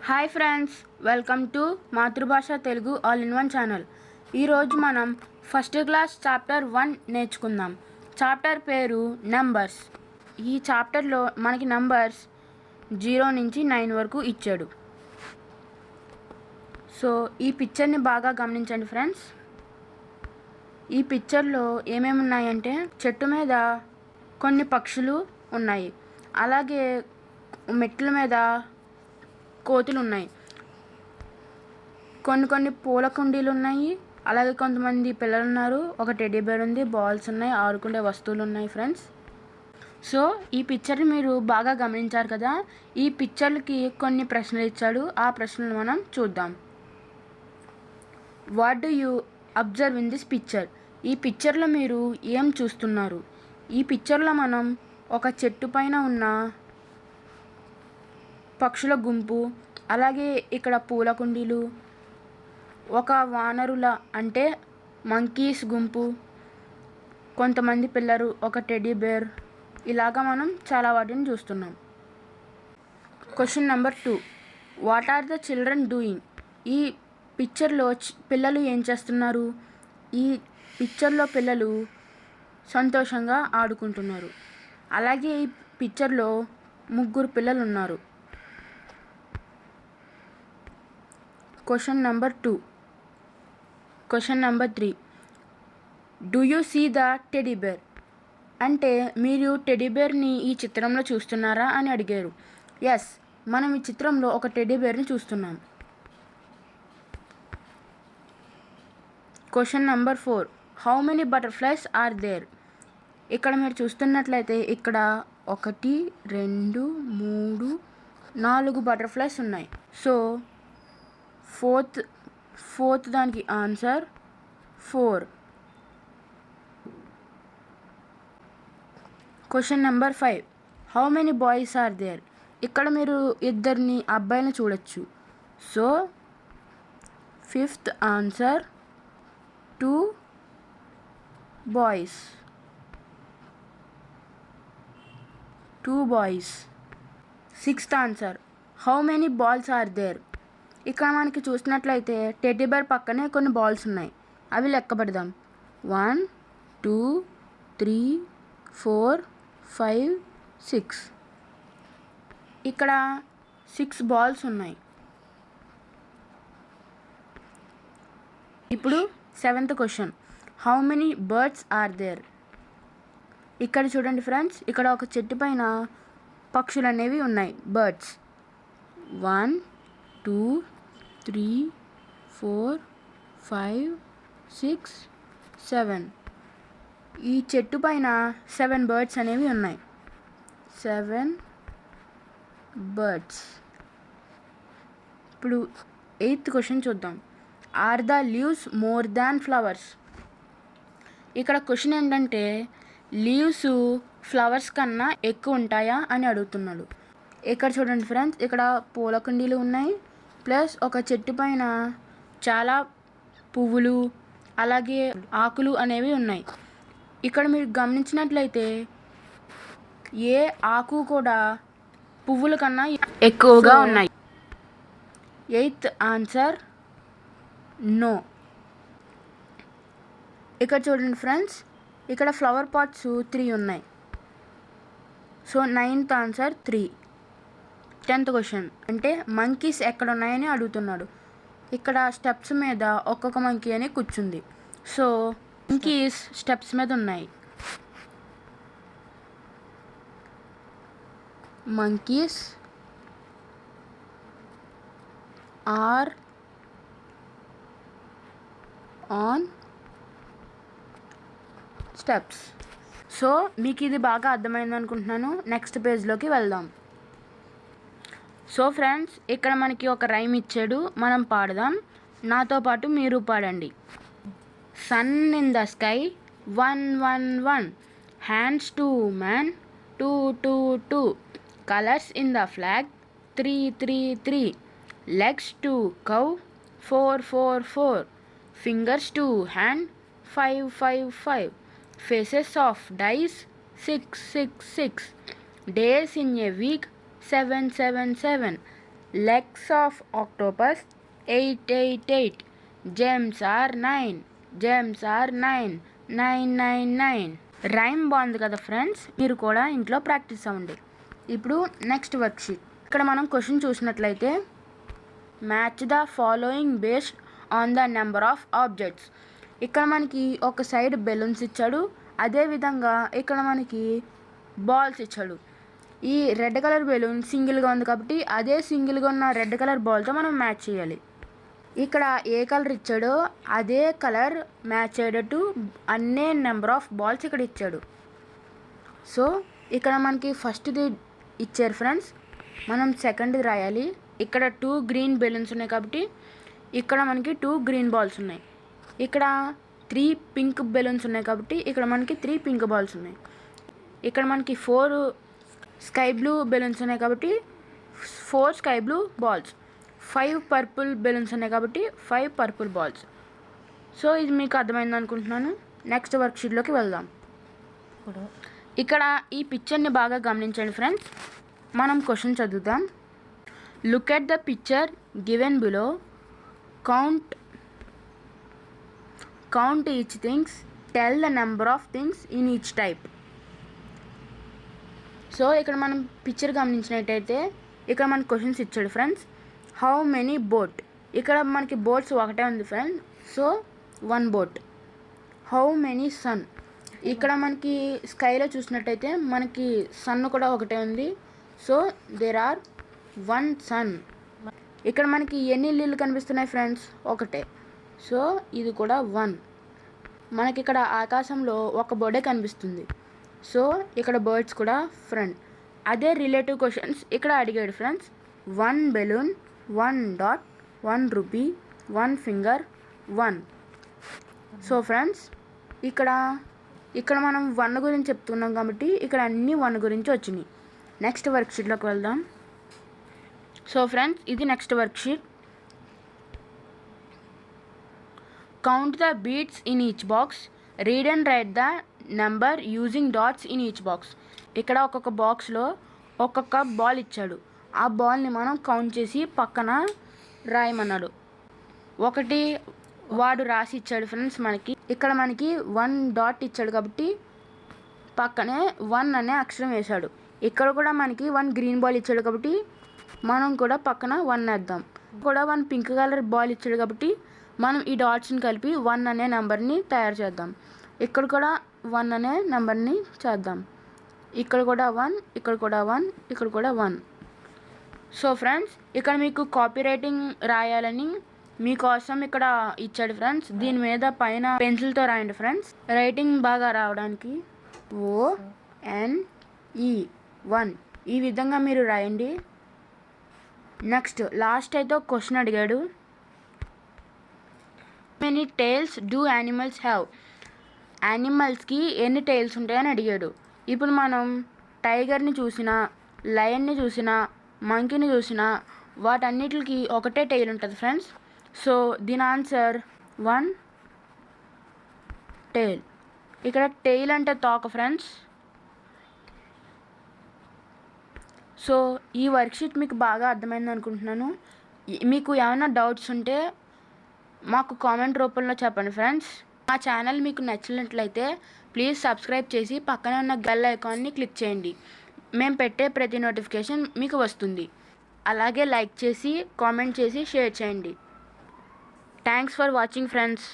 Hi friends, welcome to మాతృభాష Telugu all in one channel. ఈరోజు మనం ఫస్ట్ క్లాస్ చాప్టర్ 1 నేర్చుకుందాం. చాప్టర్ పేరు నంబర్స్. ఈ చాప్టర్లో మనకి నంబర్స్ 0 నుంచి 9 వరకు ఇచ్చాడు. సో ఈ పిక్చర్ని బాగా గమనించండి ఫ్రెండ్స్. ఈ పిక్చర్లో ఏమేమి ఉన్నాయంటే చెట్టు మీద కొన్ని పక్షులు ఉన్నాయి, అలాగే మెట్ల మీద కోతులు ఉన్నాయి, కొన్ని పూల కుండీలు ఉన్నాయి, అలాగే కొంతమంది పిల్లలు ఉన్నారు, ఒక టెడ్డీ బేర్ ఉంది, బాల్స్ ఉన్నాయి, ఆడుకునే వస్తువులు ఉన్నాయి ఫ్రెండ్స్. సో ఈ పిక్చర్ని మీరు బాగా గమనించారు కదా. ఈ పిక్చర్లకి కొన్ని ప్రశ్నలు ఇచ్చాడు, ఆ ప్రశ్నలు మనం చూద్దాం. What do you observe in this picture? ఈ పిక్చర్లో మీరు ఏం చూస్తున్నారు? ఈ పిక్చర్లో మనం ఒక చెట్టు పైన ఉన్న పక్షుల గుంపు, అలాగే ఇక్కడ పూల కుండీలు, ఒక వానరుల అంటే మంకీస్ గుంపు, కొంతమంది పిల్లలు, ఒక టెడ్డీ బేర్, ఇలాగా మనం చాలా వాటిని చూస్తున్నాం. Question number 2, what are the children doing? ఈ పిక్చర్లో పిల్లలు ఏం చేస్తున్నారు? ఈ పిక్చర్లో పిల్లలు సంతోషంగా ఆడుకుంటున్నారు, అలాగే ఈ పిక్చర్లో 3 పిల్లలు ఉన్నారు. Question number 2. Question number 3, do you see the teddy bear? అంటే మీరు టెడ్డీ బేర్ని ఈ చిత్రంలో చూస్తున్నారా అని అడిగారు. ఎస్, మనం ఈ చిత్రంలో ఒక టెడ్డీ బేర్ని చూస్తున్నాం. Question number 4, how many butterflies are there? ఇక్కడ మీరు చూస్తున్నట్లయితే ఇక్కడ 1, 2, 3, 4 బటర్ఫ్లైస్ ఉన్నాయి. సో ఫోర్త్ దానికి answer 4. Question number 5, how many boys are there? ఇక్కడ మీరు 2 అబ్బాయిలను చూడొచ్చు. So 5th answer 2 boys. 6th answer, how many balls are there? ఇక్కడ మనకి చూసినట్లయితే టెడ్డీ బేర్ పక్కనే కొన్ని బాల్స్ ఉన్నాయి, అవి లెక్క పెడదాం. 1, 2, 3, 4, 5, 6. ఇక్కడ 6 బాల్స్ ఉన్నాయి. ఇప్పుడు 7th question, how many birds are there? ఇక్కడ చూడండి ఫ్రెండ్స్, ఇక్కడ ఒక చెట్టు పైన పక్షులు అనేవి ఉన్నాయి, బర్డ్స్. 1, 2, 3, 4, 5, 6, 7. ఈ చెట్టు పైన 7 బర్డ్స్ అనేవి ఉన్నాయి. 7 బర్డ్స్. ఇప్పుడు 8th క్వశ్చన్ చూద్దాం. Are the leaves more than flowers? ఇక్కడ క్వశ్చన్ ఏంటంటే లీవ్స్ ఫ్లవర్స్ కన్నా ఎక్కువ ఉంటాయా అని అడుగుతున్నాడు. ఇక్కడ చూడండి ఫ్రెండ్స్, ఇక్కడ పూల కుండీలు ఉన్నాయి, ప్లస్ ఒక చెట్టు పైన చాలా పువ్వులు, అలాగే ఆకులు అనేవి ఉన్నాయి. ఇక్కడ మీరు గమనించినట్లయితే ఏ ఆకు కూడా పువ్వుల కన్నా ఎక్కువగా ఉన్నాయి. 8th answer no. ఇక్కడ చూడండి ఫ్రెండ్స్, ఇక్కడ ఫ్లవర్ పాట్స్ 3 ఉన్నాయి. So 9th answer 3. 10th question అంటే మంకీస్ ఎక్కడ ఉన్నాయని అడుగుతున్నాడు. ఇక్కడ స్టెప్స్ మీద ఒక్కొక్క మంకీ అని కూర్చుంది. సో మంకీస్ స్టెప్స్ మీద ఉన్నాయి. Monkeys are on steps. So మీకు ఇది బాగా అర్థమైంది అనుకుంటున్నాను. నెక్స్ట్ పేజ్లోకి వెళ్దాం. సో ఫ్రెండ్స్, ఇక్కడ మనకి ఒక రైమ్ ఇచ్చాడు, మనం పాడదాం. నాతో పాటు మీరు పాడండి. Sun in the sky 1, 1, 1, hands 2 man 2, 2, 2, colours in the flag 3, 3, 3, legs 2 cow 4, 4, 4, fingers 2 hand 5, 5, 5, faces of dice 6, 6, 6, days in a week 7, 7, 7, legs of octopus 888. Gems are 9. Gems are 9. 999. Rhyme బాగుంది కదా ఫ్రెండ్స్, మీరు కూడా ఇంట్లో ప్రాక్టీస్ అవ్వండి. ఇప్పుడు next worksheet. ఇక్కడ మనం question చూసినట్లయితే match the following based on the number of objects. ఇక్కడ మనకి ఒక సైడ్ బెలూన్స్ ఇచ్చాడు, అదేవిధంగా ఇక్కడ మనకి బాల్స్ ఇచ్చాడు. ఈ రెడ్ కలర్ బెలూన్ సింగిల్గా ఉంది కాబట్టి అదే సింగిల్గా ఉన్న రెడ్ కలర్ బాల్తో మనం మ్యాచ్ చేయాలి. ఇక్కడ ఏ కలర్ ఇచ్చాడో అదే కలర్ మ్యాచ్ అయ్యేటట్టు అన్నే నెంబర్ ఆఫ్ బాల్స్ ఇక్కడ ఇచ్చాడు. సో ఇక్కడ మనకి ఫస్ట్ది ఇచ్చారు ఫ్రెండ్స్, మనం సెకండ్ది రాయాలి. ఇక్కడ 2 గ్రీన్ బెలూన్స్ ఉన్నాయి కాబట్టి ఇక్కడ మనకి 2 గ్రీన్ బాల్స్ ఉన్నాయి. ఇక్కడ 3 పింక్ బెలూన్స్ ఉన్నాయి కాబట్టి ఇక్కడ మనకి 3 పింక్ బాల్స్ ఉన్నాయి. ఇక్కడ మనకి 4 స్కై బ్లూ బెలూన్స్ ఉన్నాయి కాబట్టి 4 sky blue balls. 5 purple balloons ఉన్నాయి కాబట్టి 5 పర్పుల్ బాల్స్. సో ఇది మీకు అర్థమైంది అనుకుంటున్నాను. నెక్స్ట్ వర్క్షీట్లోకి వెళ్దాం. ఇక్కడ ఈ పిక్చర్ని బాగా గమనించండి ఫ్రెండ్స్. మనం క్వశ్చన్ చదువుదాం. Look at the picture given below. Count each things. Tell the number of things in each type. So ఇక్కడ మనం పిక్చర్ గమనించినట్టయితే ఇక్కడ మనకి క్వశ్చన్స్ ఇచ్చాడు ఫ్రెండ్స్. How many boat. ఇక్కడ మనకి బోట్స్ ఒకటే ఉంది friends, so 1 boat. How many sun. ఇక్కడ మనకి స్కైలో చూసినట్టయితే మనకి సన్ కూడా ఒకటే ఉంది, సో దేర్ ఆర్ 1 సన్. ఇక్కడ మనకి ఎన్ని ఇల్లులు కనిపిస్తున్నాయి ఫ్రెండ్స్? ఒకటే, సో ఇది కూడా 1. మనకి ఇక్కడ ఆకాశంలో ఒక బర్డే కనిపిస్తుంది, సో ఇక్కడ బర్డ్స్ కూడా ఫ్రెండ్. అదే రిలేటివ్ క్వశ్చన్స్ ఇక్కడ అడిగాడు friends. 1 balloon, 1 dot, 1 rupee, 1 finger, 1. So friends ఇక్కడ మనం 1 గురించి చెప్తున్నాం కాబట్టి ఇక్కడ అన్నీ 1 గురించి వచ్చినాయి. నెక్స్ట్ వర్క్షీట్లోకి వెళ్దాం. సో ఫ్రెండ్స్ ఇది next worksheet. Count the beats in each box. Read and write the number using dots in each box. ఇక్కడ ఒక్కొక్క బాక్స్లో ఒక్కొక్క బాల్ ఇచ్చాడు. ఆ బాల్ని మనం కౌంట్ చేసి పక్కన రాయమన్నాడు. ఒకటి వాడు రాసి ఇచ్చాడు ఫ్రెండ్స్. మనకి ఇక్కడ మనకి 1 డాట్ ఇచ్చాడు కాబట్టి పక్కనే 1 అనే అక్షరం వేశాడు. ఇక్కడ కూడా మనకి 1 గ్రీన్ బాల్ ఇచ్చాడు కాబట్టి మనం కూడా పక్కన 1 వేద్దాం. కూడా 1 పింక్ కలర్ బాల్ ఇచ్చాడు కాబట్టి మనం ఈ డాట్స్ని కలిపి 1 అనే నెంబర్ని తయారు చేద్దాం. ఇక్కడ కూడా 1 అనే నెంబర్ని చేద్దాం. ఇక్కడ కూడా 1, ఇక్కడ కూడా 1, ఇక్కడ కూడా 1. సో ఫ్రెండ్స్ ఇక్కడ మీకు కాపీ రైటింగ్ రాయాలని మీకోసం ఇక్కడ ఇచ్చాడు ఫ్రెండ్స్. దీని మీద పైన పెన్సిల్తో రాయండి ఫ్రెండ్స్, రైటింగ్ బాగా రావడానికి. ONE ఈ విధంగా మీరు రాయండి. నెక్స్ట్ లాస్ట్ అయితే ఒక క్వశ్చన్ అడిగాడు. Many tails do animals have. యానిమల్స్కి ఎన్ని టైల్స్ ఉంటాయని అడిగాడు. ఇప్పుడు మనం టైగర్ని చూసినా, లయన్ని చూసినా, మంకీని చూసినా వాటన్నిటికి ఒకటే టైల్ ఉంటుంది ఫ్రెండ్స్. సో దీని ఆన్సర్ 1 టైల్. ఇక్కడ టైల్ అంటే తోక ఫ్రెండ్స్. సో ఈ వర్క్షీట్ మీకు బాగా అర్థమైంది అనుకుంటున్నాను. మీకు ఏమైనా డౌట్స్ ఉంటే మాకు కామెంట్ రూపంలో చెప్పండి ఫ్రెండ్స్. మా ఛానల్ మీకు నచ్చినట్లయితే ప్లీజ్ సబ్స్క్రైబ్ చేసి పక్కనే ఉన్న బెల్ ఐకాన్ని క్లిక్ చేయండి. మేము పెట్టే ప్రతి నోటిఫికేషన్ మీకు వస్తుంది. అలాగే లైక్ చేసి కామెంట్ చేసి షేర్ చేయండి. Thanks for watching friends.